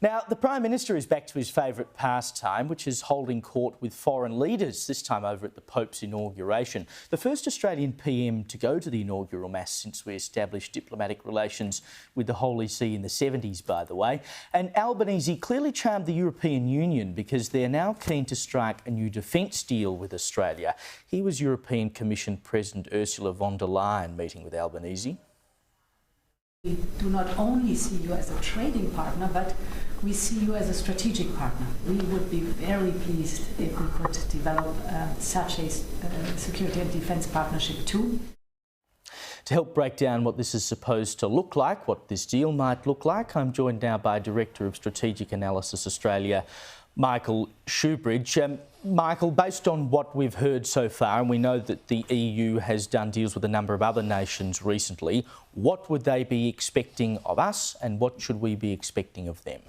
Now, the Prime Minister is back to his favourite pastime, which is holding court with foreign leaders, this time over at the Pope's inauguration. The first Australian PM to go to the inaugural Mass since we established diplomatic relations with the Holy See in the 70s, by the way. And Albanese clearly charmed the European Union because they're now keen to strike a new defence deal with Australia. Here was European Commission President Ursula von der Leyen meeting with Albanese. We do not only see you as a trading partner, but we see you as a strategic partner. We would be very pleased if we could develop such a security and defence partnership too. To help break down what this is supposed to look like, what this deal might look like, I'm joined now by Director of Strategic Analysis Australia, Michael Shoebridge. Michael, based on what we've heard so far, and we know that the EU has done deals with a number of other nations recently, what would they be expecting of us and what should we be expecting of them?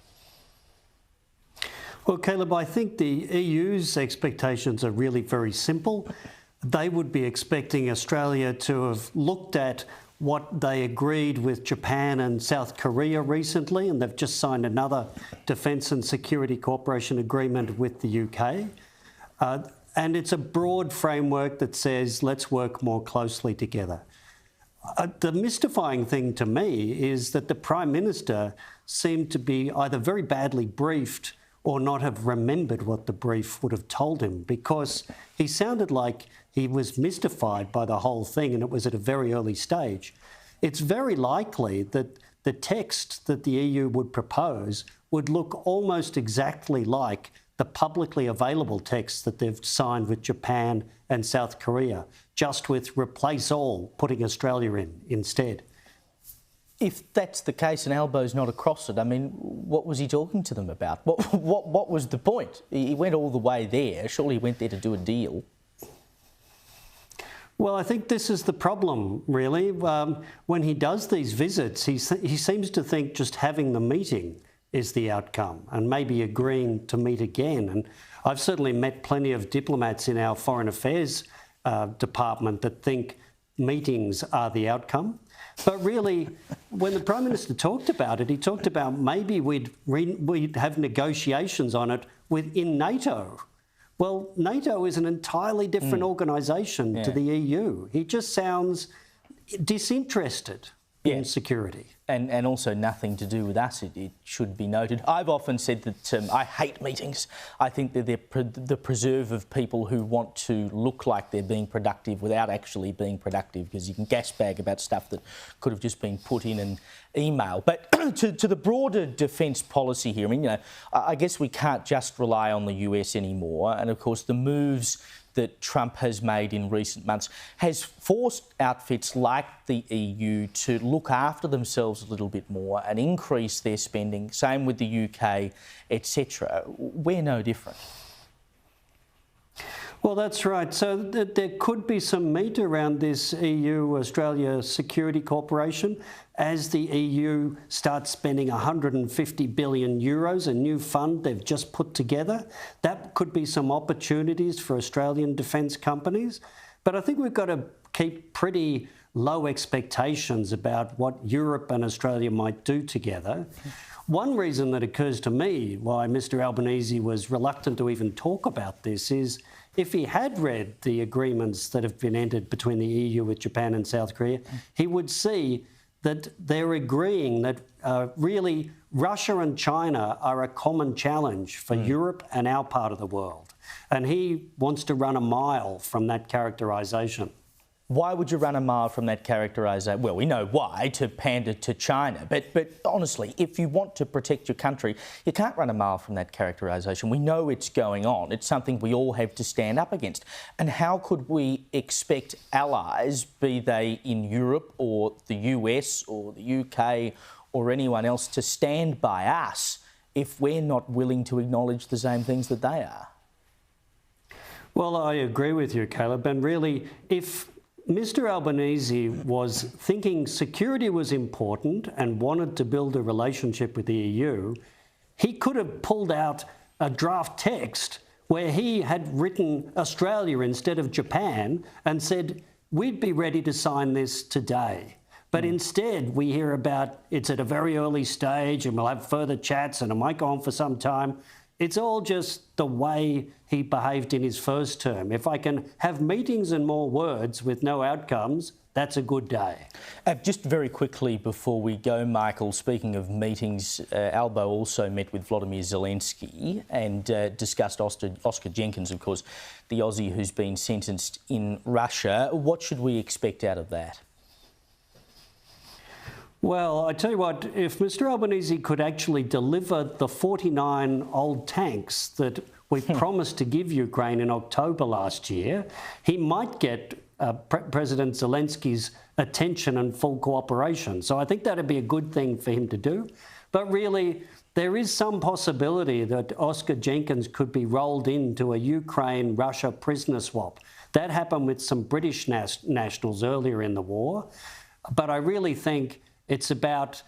Well, Caleb, I think the EU's expectations are really very simple. They would be expecting Australia to have looked at what they agreed with Japan and South Korea recently, and they've just signed another Defence and Security Cooperation Agreement with the UK. And it's a broad framework that says, let's work more closely together. The mystifying thing to me is that the Prime Minister seemed to be either very badly briefed or not have remembered what the brief would have told him, because he sounded like he was mystified by the whole thing and it was at a very early stage. It's very likely that the text that the EU would propose would look almost exactly like the publicly available text that they've signed with Japan and South Korea, just with replace all, putting Australia in instead. If that's the case and Albo's not across it, I mean, what was he talking to them about? What was the point? He went all the way there. Surely he went there to do a deal. Well, I think this is the problem, really. When he does these visits, he seems to think just having the meeting is the outcome and maybe agreeing to meet again. And I've certainly met plenty of diplomats in our Foreign Affairs department that think meetings are the outcome. But really, when the Prime Minister talked about it, he talked about maybe we'd have negotiations on it within NATO. Well, NATO is an entirely different organisation to the EU. He just sounds disinterested in security. And also nothing to do with us, it should be noted. I've often said that I hate meetings. I think that they're the preserve of people who want to look like they're being productive without actually being productive, because you can gasbag about stuff that could have just been put in an email. But to the broader defence policy here, I mean, you know, I guess we can't just rely on the US anymore. And of course, the moves that Trump has made in recent months has forced outfits like the EU to look after themselves a little bit more and increase their spending. Same with the UK, etc. We're no different. Well, that's right. So there could be some meat around this EU-Australia Security Cooperation as the EU starts spending €150 billion, a new fund they've just put together. That could be some opportunities for Australian defence companies. But I think we've got to keep pretty low expectations about what Europe and Australia might do together. One reason that occurs to me why Mr Albanese was reluctant to even talk about this is if he had read the agreements that have been entered between the EU with Japan and South Korea, he would see that they're agreeing that really Russia and China are a common challenge for Europe and our part of the world. And he wants to run a mile from that characterisation. Why would you run a mile from that characterisation? Well, we know why, to pander to China. But honestly, if you want to protect your country, you can't run a mile from that characterisation. We know it's going on. It's something we all have to stand up against. And how could we expect allies, be they in Europe or the US or the UK or anyone else, to stand by us if we're not willing to acknowledge the same things that they are? Well, I agree with you, Caleb. And really, if Mr Albanese was thinking security was important and wanted to build a relationship with the EU, he could have pulled out a draft text where he had written Australia instead of Japan and said, we'd be ready to sign this today. But instead, we hear about it's at a very early stage and we'll have further chats and it might go on for some time. It's all just the way he behaved in his first term. If I can have meetings and more words with no outcomes, that's a good day. Just very quickly before we go, Michael, speaking of meetings, Albo also met with Vladimir Zelensky and discussed Oscar Jenkins, of course, the Aussie who's been sentenced in Russia. What should we expect out of that? Well, I tell you what, if Mr Albanese could actually deliver the 49 old tanks that we promised to give Ukraine in October last year, he might get President Zelensky's attention and full cooperation. So I think that'd be a good thing for him to do. But really, there is some possibility that Oscar Jenkins could be rolled into a Ukraine-Russia prisoner swap. That happened with some British nationals earlier in the war. But I really think it's about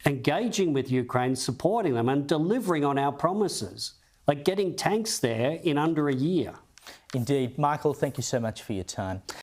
engaging with Ukraine, supporting them and delivering on our promises, like getting tanks there in under a year. Indeed. Michael, thank you so much for your time.